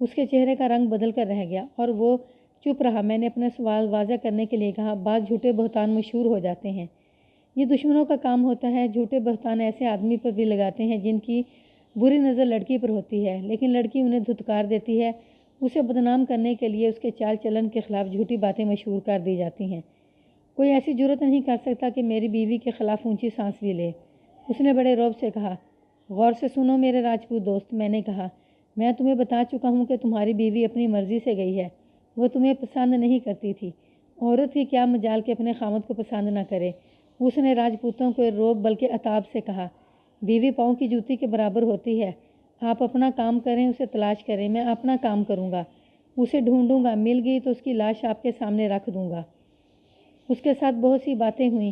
اس کے چہرے کا رنگ بدل کر رہ گیا اور وہ چپ رہا۔ میں نے اپنا سوال واضح کرنے کے لیے کہا، بعض جھوٹے بہتان مشہور ہو جاتے ہیں۔ یہ دشمنوں کا کام ہوتا ہے۔ جھوٹے بہتان ایسے آدمی پر بھی لگاتے ہیں جن کی بری نظر لڑکی پر ہوتی ہے، لیکن لڑکی انہیں دھتکار دیتی ہے۔ اسے بدنام کرنے کے لیے اس کے چال چلن کے خلاف جھوٹی باتیں مشہور کر دی جاتی ہیں۔ کوئی ایسی جرت نہیں کر سکتا کہ میری بیوی کے خلاف اونچی سانس بھی لے۔ اس نے بڑے رعب سے کہا، غور سے سنو میرے راجپوت دوست، میں نے کہا، میں تمہیں بتا چکا ہوں کہ تمہاری بیوی اپنی مرضی سے گئی ہے۔ وہ تمہیں پسند نہیں کرتی تھی۔ عورت کی کیا مجال کہ اپنے خاوند کو پسند نہ کرے۔ اس نے راجپوتوں کو رعب بلکہ عتاب سے کہا، بیوی پاؤں کی جوتی کے برابر ہوتی ہے۔ آپ اپنا کام کریں، اسے تلاش کریں، میں اپنا کام کروں گا، اسے ڈھونڈوں گا، مل گئی تو اس کی لاش آپ کے سامنے رکھ دوں گا۔ اس کے ساتھ بہت سی باتیں ہوئیں،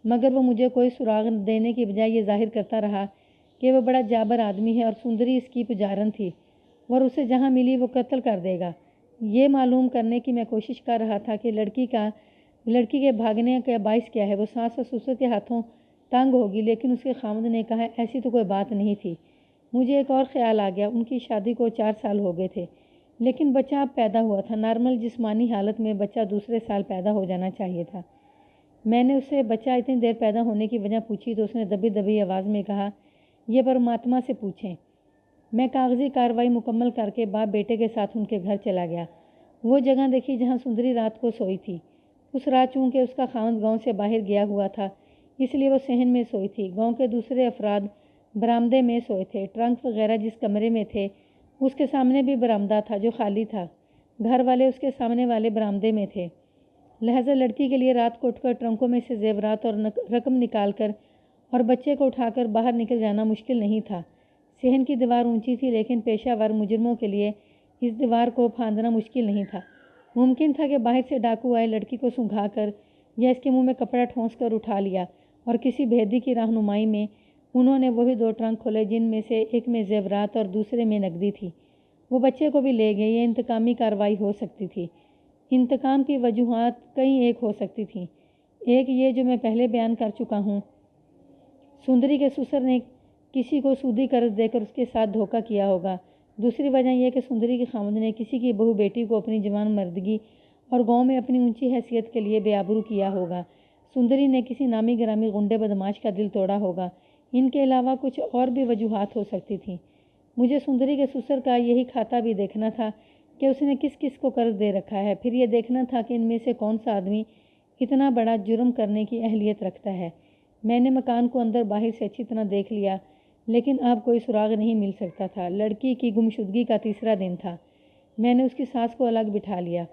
مگر وہ مجھے کوئی سراغ دینے کی بجائے یہ ظاہر کرتا رہا کہ وہ بڑا جابر آدمی ہے اور سندری اس کی پجارن تھی اور اسے جہاں ملی وہ قتل کر دے گا۔ یہ معلوم کرنے کی میں کوشش کر رہا تھا کہ لڑکی کے بھاگنے کا باعث کیا ہے۔ وہ ساس اور سسر کے ہاتھوں تنگ ہوگی، لیکن اس کے خاوند نے کہا ایسی تو کوئی بات نہیں تھی۔ مجھے ایک اور خیال آ گیا، ان کی شادی کو 4 سال ہو گئے تھے، لیکن بچہ اب پیدا ہوا تھا۔ نارمل جسمانی حالت میں بچہ دوسرے سال پیدا ہو جانا چاہیے تھا۔ میں نے اس سے بچہ اتنی دیر پیدا ہونے کی وجہ پوچھی تو اس نے دبی دبی آواز میں کہا، یہ پرماتما سے پوچھیں۔ میں کاغذی کارروائی مکمل کر کے باپ بیٹے کے ساتھ ان کے گھر چلا گیا۔ وہ جگہ دیکھی جہاں سندری رات کو سوئی تھی۔ اس رات چونکہ اس کا خاوند گاؤں سے باہر گیا ہوا تھا، اس لیے وہ صحن میں سوئی تھی۔ گاؤں کے دوسرے افراد برآمدے میں سوئے تھے۔ ٹرنک وغیرہ جس کمرے میں تھے اس کے سامنے بھی برآمدہ تھا جو خالی تھا۔ گھر والے اس کے سامنے والے برآمدے میں تھے۔ لہذا لڑکی کے لیے رات کو اٹھ کر ٹرنکوں میں سے زیورات اور رقم نکال کر اور بچے کو اٹھا کر باہر نکل جانا مشکل نہیں تھا۔ صحن کی دیوار اونچی تھی، لیکن پیشہ ور مجرموں کے لیے اس دیوار کو پھاندنا مشکل نہیں تھا۔ ممکن تھا کہ باہر سے ڈاکو آئے، لڑکی کو سونگھا کر یا اس کے منہ میں کپڑا ٹھونس کر اٹھا لیا اور کسی بھیدی کی رہنمائی میں انہوں نے وہی 2 ٹرنک کھولے جن میں سے ایک میں زیورات اور دوسرے میں نقدی تھی۔ وہ بچے کو بھی لے گئے۔ یہ انتقامی کارروائی ہو سکتی تھی۔ انتقام کی وجوہات کئی ایک ہو سکتی تھیں۔ ایک یہ جو میں پہلے بیان کر چکا ہوں، سندری کے سسر نے کسی کو سودی قرض دے کر اس کے ساتھ دھوکہ کیا ہوگا۔ دوسری وجہ یہ کہ سندری کے خاوند نے کسی کی بہو بیٹی کو اپنی جوان مردگی اور گاؤں میں اپنی اونچی حیثیت کے لیے بے آبرو کیا ہوگا۔ سندری نے کسی نامی گرامی غنڈے بدماش کا دل توڑا ہوگا۔ ان کے علاوہ کچھ اور بھی وجوہات ہو سکتی تھیں۔ مجھے سندری کے سسر کا یہی کھاتا بھی دیکھنا تھا کہ اس نے کس کس کو قرض دے رکھا ہے، پھر یہ دیکھنا تھا کہ ان میں سے کون سا آدمی اتنا بڑا جرم کرنے کی اہلیت رکھتا ہے۔ میں نے مکان کو اندر باہر سے اچھی طرح دیکھ لیا، لیکن اب کوئی سراغ نہیں مل سکتا تھا۔ لڑکی کی گمشدگی کا 3را دن تھا۔ میں نے اس کی ساس کو الگ بٹھا لیا۔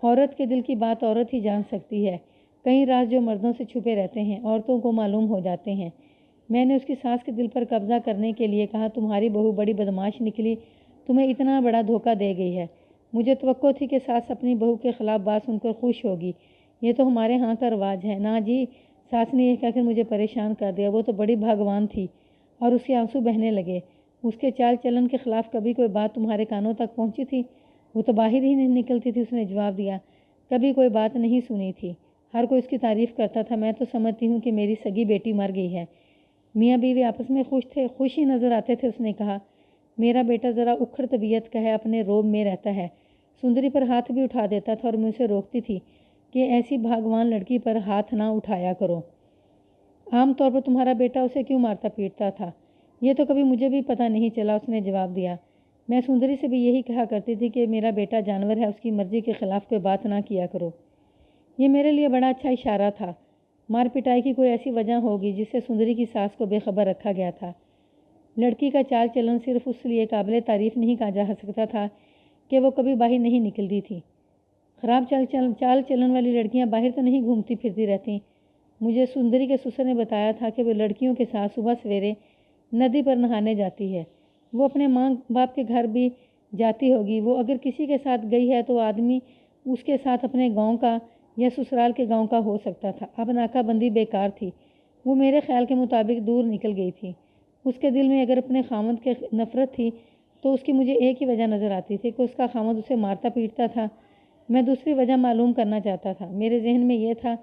عورت کے دل کی بات عورت ہی جان سکتی ہے۔ کئی راز جو مردوں سے چھپے رہتے ہیں عورتوں کو معلوم ہو جاتے ہیں۔ میں نے اس کی ساس کے دل پر قبضہ کرنے کے لیے کہا، تمہاری بہو بڑی بدماش نکلی، تمہیں اتنا بڑا دھوکہ دے گئی ہے۔ مجھے توقع تھی کہ ساس اپنی بہو کے خلاف بات سن کر خوش ہوگی۔ یہ تو ہمارے ہاں کا رواج ہے۔ نا جی، ساس نے یہ کہہ کر مجھے پریشان کر دیا۔ وہ تو بڑی بھاگوان تھی۔ اور اس کے آنسو بہنے لگے۔ اس کے چال چلن کے خلاف کبھی کوئی بات تمہارے کانوں تک پہنچی تھی؟ وہ تو باہر ہی نہیں نکلتی تھی۔ اس نے جواب دیا، کبھی کوئی بات نہیں سنی تھی۔ ہر کوئی اس کی تعریف کرتا تھا۔ میں تو سمجھتی ہوں کہ میری سگی بیٹی مر گئی ہے۔ میاں بیوی آپس میں خوش تھے، خوش ہی نظر آتے تھے۔ اس نے کہا، میرا بیٹا ذرا اکھڑ طبیعت کا ہے، اپنے روب میں رہتا ہے۔ سندری پر ہاتھ بھی اٹھا دیتا تھا اور میں اسے روکتی تھی کہ ایسی بھاگوان لڑکی پر ہاتھ نہ اٹھایا کرو۔ عام طور پر تمہارا بیٹا اسے کیوں مارتا پیٹتا تھا؟ یہ تو کبھی مجھے بھی پتہ نہیں چلا۔ اس نے جواب دیا، میں سندری سے بھی یہی کہا کرتی تھی کہ میرا بیٹا جانور ہے، اس کی مرضی کے خلاف کوئی بات نہ کیا کرو۔ یہ میرے لیے بڑا اچھا اشارہ تھا۔ مار پٹائی کی کوئی ایسی وجہ ہوگی جس سے سندری کی ساس کو بے خبر رکھا گیا تھا۔ لڑکی کا چال چلن صرف اس لیے قابل تعریف نہیں کہا جا سکتا تھا کہ وہ کبھی باہر نہیں نکلتی تھی۔ خراب چال چلن والی لڑکیاں باہر تو نہیں گھومتی پھرتی رہتی۔ مجھے سندری کے سسر نے بتایا تھا کہ وہ لڑکیوں کے ساتھ صبح سویرے ندی پر نہانے جاتی ہے۔ وہ اپنے ماں باپ کے گھر بھی جاتی ہوگی۔ وہ اگر کسی کے ساتھ گئی ہے تو آدمی اس کے ساتھ اپنے گاؤں کا یا سسرال کے گاؤں کا ہو سکتا تھا۔ اب ناکہ بندی بیکار تھی۔ وہ میرے خیال کے مطابق دور نکل گئی تھی۔ اس کے دل میں اگر اپنے خاوند کے نفرت تھی تو اس کی مجھے ایک ہی وجہ نظر آتی تھی کہ اس کا خاوند اسے مارتا پیٹتا تھا۔ میں دوسری وجہ معلوم کرنا چاہتا تھا۔ میرے ذہن میں یہ تھا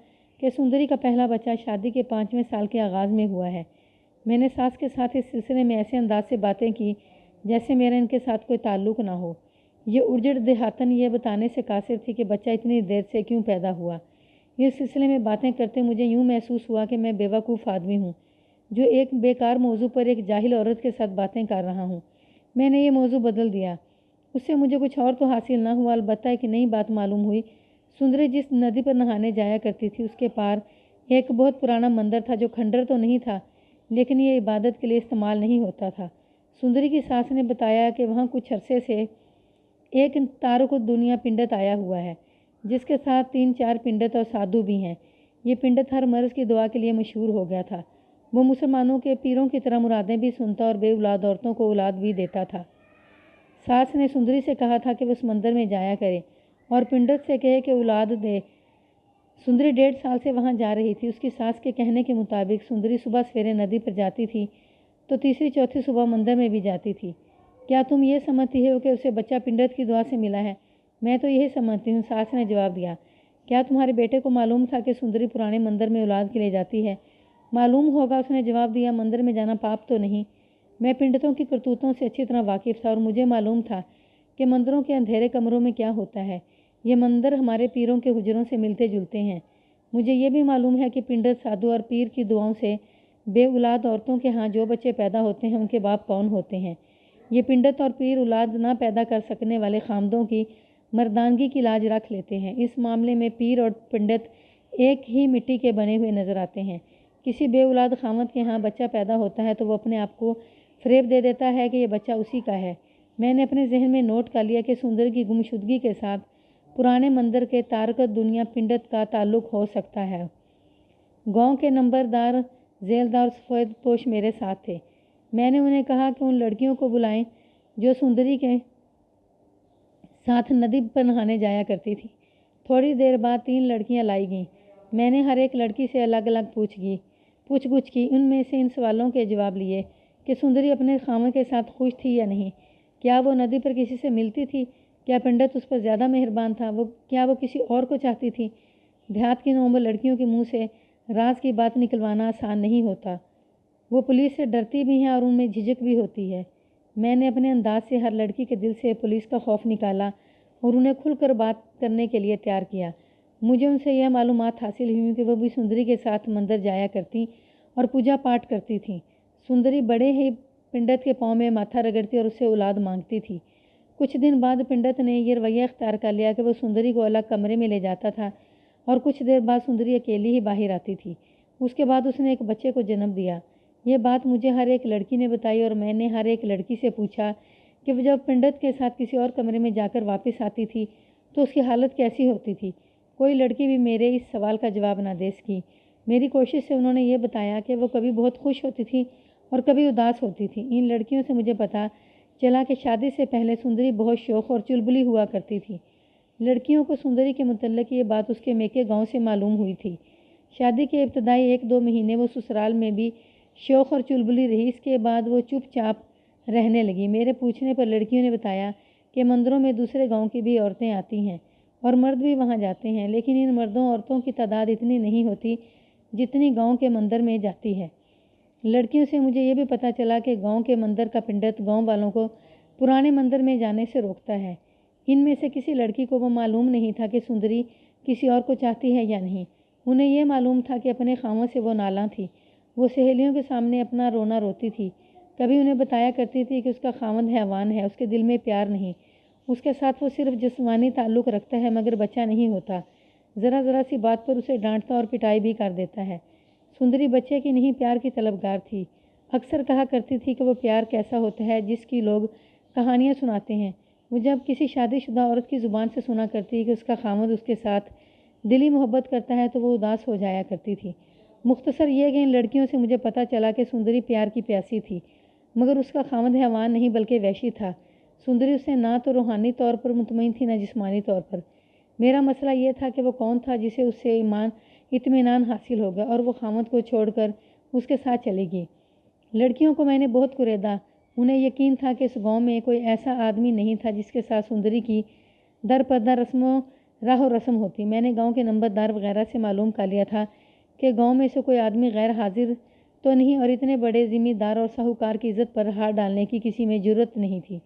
کہ سندری کا پہلا بچہ شادی کے 5ویں سال کے آغاز میں ہوا ہے۔ میں نے ساس کے ساتھ اس سلسلے میں ایسے انداز سے باتیں کی جیسے میرا ان کے ساتھ کوئی تعلق نہ ہو۔ یہ ارجڑ دیہاتن یہ بتانے سے قاصر تھی کہ بچہ اتنی دیر سے کیوں پیدا ہوا۔ اس سلسلے میں باتیں کرتے مجھے یوں محسوس ہوا کہ میں بیوقوف آدمی ہوں جو ایک بیکار موضوع پر ایک جاہل عورت کے ساتھ باتیں کر رہا ہوں۔ میں نے یہ موضوع بدل دیا۔ اس سے مجھے کچھ اور تو حاصل نہ ہوا، البتہ ایک نئی بات معلوم ہوئی۔ سندری جس ندی پر نہانے جایا کرتی تھی اس کے پار ایک بہت پرانا مندر تھا جو کھنڈر تو نہیں تھا لیکن یہ عبادت کے لیے استعمال نہیں ہوتا تھا۔ سندری کی ساس نے بتایا کہ وہاں کچھ عرصے سے ایک تارک الدنیا پنڈت آیا ہوا ہے جس کے ساتھ 3-4 پنڈت اور سادھو بھی ہیں۔ یہ پنڈت ہر مرض کی دعا کے لیے مشہور ہو گیا تھا۔ وہ مسلمانوں کے پیروں کی طرح مرادیں بھی سنتا اور بے اولاد عورتوں کو اولاد بھی دیتا تھا۔ ساس نے سندری سے کہا تھا کہ وہ اس مندر میں جایا کرے اور پنڈت سے کہے کہ اولاد دے۔ سندری 1.5 سال سے وہاں جا رہی تھی۔ اس کی ساس کے کہنے کے مطابق سندری صبح سویرے ندی پر جاتی تھی تو تیسری چوتھی صبح مندر میں بھی جاتی تھی۔ کیا تم یہ سمجھتی ہو کہ اسے بچہ پنڈت کی دعا سے ملا ہے؟ میں تو یہی سمجھتی ہوں، ساس نے جواب دیا۔ کیا تمہارے بیٹے کو معلوم تھا کہ سندری پرانے مندر میں اولاد کے لیے جاتی ہے؟ معلوم ہوگا، اس نے جواب دیا۔ مندر میں جانا پاپ تو نہیں؟ میں پنڈتوں کی کرتوتوں سے اچھی طرح واقف تھا اور مجھے معلوم تھا کہ مندروں کے اندھیرے کمروں میں کیا ہوتا ہے۔ یہ مندر ہمارے پیروں کے حجروں سے ملتے جلتے ہیں۔ مجھے یہ بھی معلوم ہے کہ پنڈت، سادھو اور پیر کی دعاؤں سے بے اولاد عورتوں کے ہاں جو بچے پیدا ہوتے ہیں ان کے باپ کون ہوتے ہیں۔ یہ پنڈت اور پیر اولاد نہ پیدا کر سکنے والے خامدوں کی مردانگی کی لاج رکھ لیتے ہیں۔ اس معاملے میں پیر اور پنڈت ایک ہی مٹی کے بنے ہوئے نظر آتے ہیں۔ کسی بے اولاد خامد کے ہاں بچہ پیدا ہوتا ہے تو وہ اپنے آپ کو فریب دے دیتا ہے کہ یہ بچہ اسی کا ہے۔ میں نے اپنے ذہن میں نوٹ کر لیا کہ سندر کی گمشدگی کے ساتھ پرانے مندر کے تارکت دنیا پنڈت کا تعلق ہو سکتا ہے۔ گاؤں کے نمبردار، ذیلدار اور سفید پوش میرے ساتھ تھے۔ میں نے انہیں کہا کہ ان لڑکیوں کو بلائیں جو سندری کے ساتھ ندی پر نہانے جایا کرتی تھی۔ تھوڑی دیر بعد 3 لڑکیاں لائی گئیں۔ میں نے ہر ایک لڑکی سے الگ الگ پوچھ گچھ کی۔ ان میں سے ان سوالوں کے جواب لیے کہ سندری اپنے خاوند کے ساتھ خوش تھی یا نہیں، کیا وہ ندی پر کسی سے ملتی تھی، کیا پنڈت اس پر زیادہ مہربان تھا، کیا وہ کسی اور کو چاہتی تھی۔ دیہات کی نومر لڑکیوں کے منہ سے راز کی بات نکلوانا آسان نہیں ہوتا۔ وہ پولیس سے ڈرتی بھی ہیں اور ان میں جھجک بھی ہوتی ہے۔ میں نے اپنے انداز سے ہر لڑکی کے دل سے پولیس کا خوف نکالا اور انہیں کھل کر بات کرنے کے لیے تیار کیا۔ مجھے ان سے یہ معلومات حاصل ہوئی کہ وہ بھی سندری کے ساتھ مندر جایا کرتی اور پوجا پاٹ کرتی تھیں۔ سندری بڑے ہی پنڈت کے پاؤں میں ماتھا رگڑتی اور اس سے اولاد مانگتی تھی۔ کچھ دن بعد پنڈت نے یہ رویہ اختیار کر لیا کہ وہ سندری کو الگ کمرے میں لے جاتا تھا اور کچھ دیر بعد سندری اکیلی ہی باہر آتی تھی۔ اس کے بعد اس نے ایک بچے کو جنم دیا۔ یہ بات مجھے ہر ایک لڑکی نے بتائی اور میں نے ہر ایک لڑکی سے پوچھا کہ وہ جب پنڈت کے ساتھ کسی اور کمرے میں جا کر واپس آتی تھی تو اس کی حالت کیسی ہوتی تھی۔ کوئی لڑکی بھی میرے اس سوال کا جواب نہ دے سکی۔ میری کوشش سے انہوں نے یہ بتایا کہ وہ کبھی بہت خوش ہوتی تھی اور کبھی اداس ہوتی تھی۔ ان لڑکیوں سے مجھے پتہ چلا کہ شادی سے پہلے سندری بہت شوخ اور چلبلی ہوا کرتی تھی۔ لڑکیوں کو سندری کے متعلق یہ بات اس کے میکے گاؤں سے معلوم ہوئی تھی۔ شادی کے ابتدائی 1-2 مہینے وہ سسرال میں بھی شوخ اور چلبلی رہی۔ اس کے بعد وہ چپ چاپ رہنے لگی۔ میرے پوچھنے پر لڑکیوں نے بتایا کہ مندروں میں دوسرے گاؤں کی بھی عورتیں آتی ہیں اور مرد بھی وہاں جاتے ہیں، لیکن ان مردوں عورتوں کی تعداد اتنی نہیں ہوتی جتنی گاؤں کے مندر میں جاتی ہے۔ لڑکیوں سے مجھے یہ بھی پتہ چلا کہ گاؤں کے مندر کا پنڈت گاؤں والوں کو پرانے مندر میں جانے سے روکتا ہے۔ ان میں سے کسی لڑکی کو وہ معلوم نہیں تھا کہ سندری کسی اور کو چاہتی ہے یا نہیں۔ انہیں یہ معلوم تھا کہ اپنے خاوند سے وہ نالاں تھی۔ وہ سہیلیوں کے سامنے اپنا رونا روتی تھی۔ کبھی انہیں بتایا کرتی تھی کہ اس کا خاوند حیوان ہے، اس کے دل میں پیار نہیں، اس کے ساتھ وہ صرف جسمانی تعلق رکھتا ہے مگر بچہ نہیں ہوتا، ذرا ذرا سی بات پر اسے ڈانٹتا اور پٹائی بھی کر دیتا ہے۔ سندری بچے کی نہیں پیار کی طلبگار تھی۔ اکثر کہا کرتی تھی کہ وہ پیار کیسا ہوتا ہے جس کی لوگ کہانیاں سناتے ہیں، وہ جب کسی شادی شدہ عورت کی زبان سے سنا کرتی کہ اس کا خاوند اس کے ساتھ دلی محبت کرتا ہے تو وہ اداس ہو جایا کرتی تھی۔ مختصر یہ کہ ان لڑکیوں سے مجھے پتہ چلا کہ سندری پیار کی پیاسی تھی مگر اس کا خاوند حیوان نہیں بلکہ وحشی تھا۔ سندری اس سے نہ تو روحانی طور پر مطمئن تھی نہ جسمانی طور پر۔ میرا مسئلہ یہ تھا کہ وہ کون تھا جسے اس سے اطمینان حاصل ہوگا اور وہ خاوند کو چھوڑ کر اس کے ساتھ چلے گی۔ لڑکیوں کو میں نے بہت کریدا۔ انہیں یقین تھا کہ اس گاؤں میں کوئی ایسا آدمی نہیں تھا جس کے ساتھ سندری کی در پردر راہ و رسم ہوتی۔ میں نے گاؤں کے نمبردار وغیرہ سے معلوم کر لیا تھا کہ گاؤں میں سے کوئی آدمی غیر حاضر تو نہیں اور اتنے بڑے ذمہ دار اور ساہوکار کی عزت پر ہاتھ ڈالنے کی کسی میں جرأت نہیں تھی۔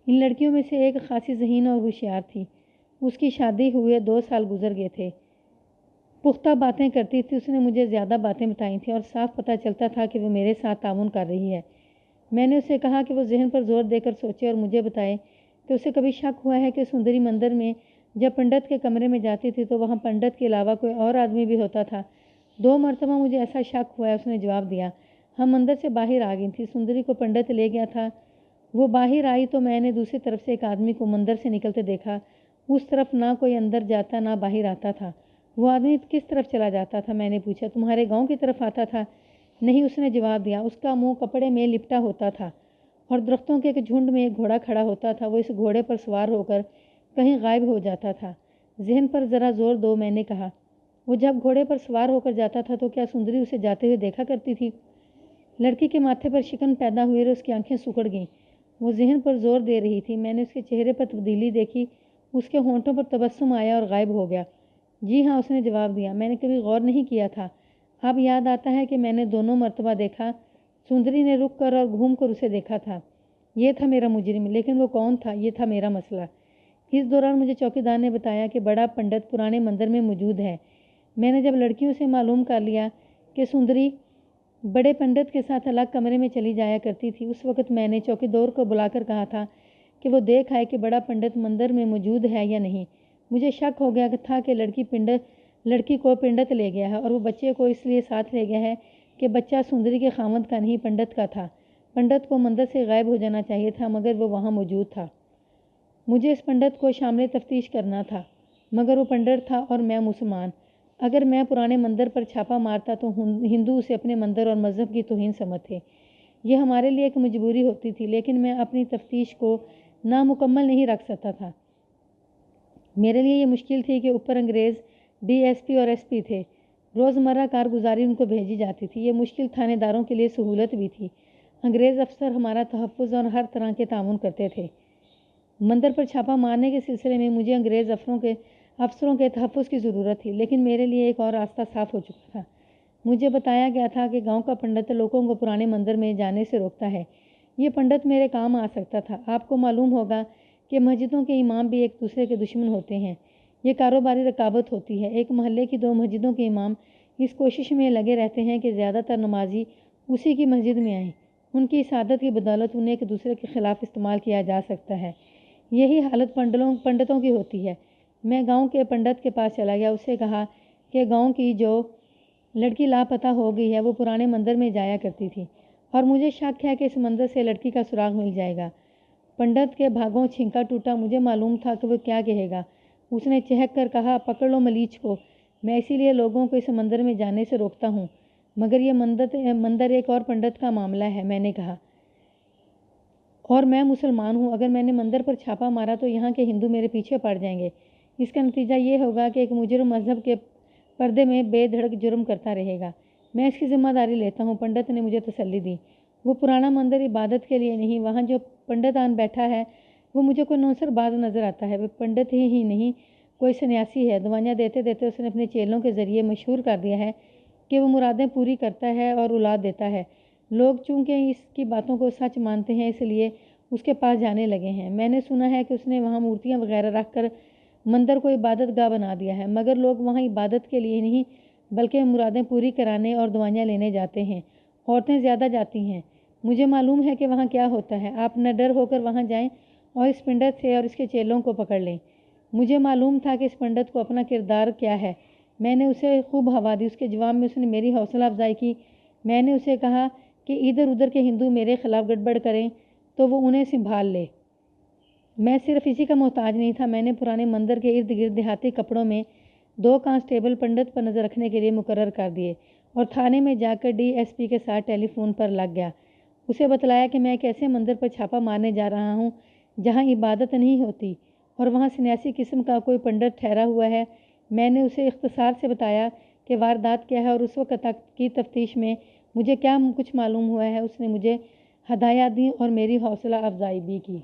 ان لڑکیوں میں سے ایک خاصی ذہین اور ہوشیار تھی۔ اس کی شادی ہوئے 2 سال گزر گئے تھے۔ پختہ باتیں کرتی تھی، اس نے مجھے زیادہ باتیں بتائی تھیں اور صاف پتہ چلتا تھا کہ وہ میرے ساتھ تعاون کر رہی ہے۔ میں نے اسے کہا کہ وہ ذہن پر زور دے کر سوچے اور مجھے بتائے کہ اسے کبھی شک ہوا ہے کہ سندری مندر میں جب پنڈت کے کمرے میں جاتی تھی تو وہاں پنڈت کے علاوہ کوئی اور آدمی بھی ہوتا تھا۔ 2 مرتبہ مجھے ایسا شک ہوا ہے، اس نے جواب دیا۔ ہم مندر سے باہر آ گئی تھی، سندری کو پنڈت لے گیا تھا۔ وہ باہر آئی تو میں نے دوسری طرف سے ایک آدمی کو مندر سے نکلتے دیکھا۔ اس طرف نہ کوئی اندر جاتا نہ باہر آتا تھا۔ وہ آدمی کس طرف چلا جاتا تھا؟ میں نے پوچھا۔ تمہارے گاؤں کی طرف آتا تھا؟ نہیں، اس نے جواب دیا۔ اس کا منہ کپڑے میں لپٹا ہوتا تھا اور درختوں کے ایک جھنڈ میں ایک گھوڑا کھڑا ہوتا تھا۔ وہ اس گھوڑے پر سوار ہو کر کہیں غائب ہو جاتا تھا۔ ذہن پر ذرا زور دو، میں نے کہا۔ وہ جب گھوڑے پر سوار ہو کر جاتا تھا تو کیا سندری اسے جاتے ہوئے دیکھا کرتی تھی؟ لڑکی کے ماتھے پر شکن پیدا ہوئی اور اس کی آنکھیں سکڑ گئیں۔ وہ ذہن پر زور دے رہی تھی۔ میں نے اس کے چہرے پر تبدیلی دیکھی، اس کے ہونٹوں پر تبسم آیا اور غائب ہو گیا۔ جی ہاں، اس نے جواب دیا۔ میں نے کبھی غور نہیں کیا تھا۔ اب یاد آتا ہے کہ میں نے دونوں مرتبہ دیکھا۔ سندری نے رک کر اور گھوم کر اسے دیکھا تھا۔ یہ تھا میرا مجرم، لیکن وہ کون تھا؟ یہ تھا میرا مسئلہ۔ اس دوران مجھے چوکیدار نے بتایا کہ بڑا پنڈت پرانے مندر میں موجود ہے۔ میں نے جب لڑکیوں سے معلوم کر لیا کہ سندری بڑے پنڈت کے ساتھ الگ کمرے میں چلی جایا کرتی تھی، اس وقت میں نے چوکیدار کو بلا کر کہا تھا کہ وہ دیکھ آئے کہ بڑا پنڈت مندر میں موجود ہے یا نہیں۔ مجھے شک ہو گیا تھا کہ لڑکی کو پنڈت لے گیا ہے اور وہ بچے کو اس لیے ساتھ لے گیا ہے کہ بچہ سندری کے خاوند کا نہیں، پنڈت کا تھا۔ پنڈت کو مندر سے غائب ہو جانا چاہیے تھا، مگر وہ وہاں موجود تھا۔ مجھے اس پنڈت کو شامل تفتیش کرنا تھا، مگر وہ پنڈت تھا اور میں مسلمان۔ اگر میں پرانے مندر پر چھاپا مارتا تو ہندو اسے اپنے مندر اور مذہب کی توہین سمجھتے۔ یہ ہمارے لیے ایک مجبوری ہوتی تھی، لیکن میں اپنی تفتیش کو نامکمل نہیں رکھ سکتا تھا۔ میرے لیے یہ مشکل تھی کہ اوپر انگریز ڈی ایس پی اور ایس پی تھے۔ روزمرہ کارگزاری ان کو بھیجی جاتی تھی۔ یہ مشکل تھانے داروں کے لیے سہولت بھی تھی۔ انگریز افسر ہمارا تحفظ اور ہر طرح کے تعاون کرتے تھے۔ مندر پر چھاپا مارنے کے سلسلے میں مجھے انگریز افسروں کے تحفظ کی ضرورت تھی، لیکن میرے لیے ایک اور راستہ صاف ہو چکا تھا۔ مجھے بتایا گیا تھا کہ گاؤں کا پنڈت لوگوں کو پرانے مندر میں جانے سے روکتا ہے۔ یہ پنڈت میرے کام آ سکتا تھا۔ آپ کو معلوم ہوگا کہ مسجدوں کے امام بھی ایک دوسرے کے دشمن ہوتے ہیں۔ یہ کاروباری رکاوٹ ہوتی ہے۔ ایک محلے کی 2 مسجدوں کے امام اس کوشش میں لگے رہتے ہیں کہ زیادہ تر نمازی اسی کی مسجد میں آئیں۔ ان کی اس عادت کی بدولت انہیں ایک دوسرے کے خلاف استعمال کیا جا سکتا ہے۔ یہی حالت پنڈتوں کی ہوتی ہے۔ میں گاؤں کے پنڈت کے پاس چلا گیا، اسے کہا کہ گاؤں کی جو لڑکی لاپتہ ہو گئی ہے وہ پرانے مندر میں جایا کرتی تھی اور مجھے شک ہے کہ اس مندر سے لڑکی کا سراغ مل جائے گا۔ پنڈت کے بھاگوں چھینکا ٹوٹا۔ مجھے معلوم تھا کہ وہ کیا کہے گا۔ اس نے چہک کر کہا، پکڑ لو ملیچ کو۔ میں اسی لیے لوگوں کو اس مندر میں جانے سے روکتا ہوں، مگر یہ مندر ایک اور پنڈت کا معاملہ ہے، میں نے کہا، اور میں مسلمان ہوں۔ اگر میں نے مندر پر چھاپا مارا تو یہاں کے ہندو میرے پیچھے پڑ جائیں گے۔ اس کا نتیجہ یہ ہوگا کہ ایک مجرم مذہب کے پردے میں بے دھڑک جرم کرتا رہے گا۔ میں اس کی ذمہ داری لیتا ہوں۔ پنڈت نے مجھے تسلی دی۔ وہ پرانا مندر عبادت کے لیے نہیں، وہاں جو پنڈت آن بیٹھا ہے وہ مجھے کوئی نوسر باز نظر آتا ہے۔ وہ پنڈت ہی نہیں، کوئی سنیاسی ہے۔ دوائیاں دیتے دیتے اس نے اپنے چیلوں کے ذریعے مشہور کر دیا ہے کہ وہ مرادیں پوری کرتا ہے اور اولاد دیتا ہے۔ لوگ چونکہ اس کی باتوں کو سچ مانتے ہیں، اس لیے اس کے پاس جانے لگے ہیں۔ میں نے سنا ہے کہ اس نے وہاں مورتیاں وغیرہ رکھ کر مندر کو عبادت گاہ بنا دیا ہے، مگر لوگ وہاں عبادت کے لیے نہیں بلکہ مرادیں پوری کرانے اور دوائیاں لینے جاتے ہیں۔ عورتیں زیادہ جاتی ہیں۔ مجھے معلوم ہے کہ وہاں کیا ہوتا ہے۔ آپ نہ ڈر ہو کر وہاں جائیں اور اس پنڈت سے اور اس کے چیلوں کو پکڑ لیں۔ مجھے معلوم تھا کہ اس پنڈت کو اپنا کردار کیا ہے۔ میں نے اسے خوب ہوا دی۔ اس کے جواب میں اس نے میری حوصلہ افزائی کی۔ میں نے اسے کہا کہ ادھر ادھر کے ہندو میرے خلاف گڑبڑ کریں تو وہ انہیں سنبھال لے۔ میں صرف اسی کا محتاج نہیں تھا۔ میں نے پرانے مندر کے ارد گرد دیہاتی کپڑوں میں 2 کانسٹیبل پنڈت پر نظر رکھنے کے لیے مقرر کر دیے اور تھانے میں جا کر ڈی ایس پی کے ساتھ ٹیلی فون پر لگ گیا۔ اسے بتلایا کہ میں ایک ایسے مندر پر چھاپا مارنے جا رہا ہوں جہاں عبادت نہیں ہوتی اور وہاں سنیاسی قسم کا کوئی پنڈت ٹھہرا ہوا ہے۔ میں نے اسے اختصار سے بتایا کہ واردات کیا ہے اور اس وقت تک کی تفتیش میں مجھے کیا کچھ معلوم ہوا ہے۔ اس نے مجھے ہدایات دیں اور میری حوصلہ افزائی بھی کی۔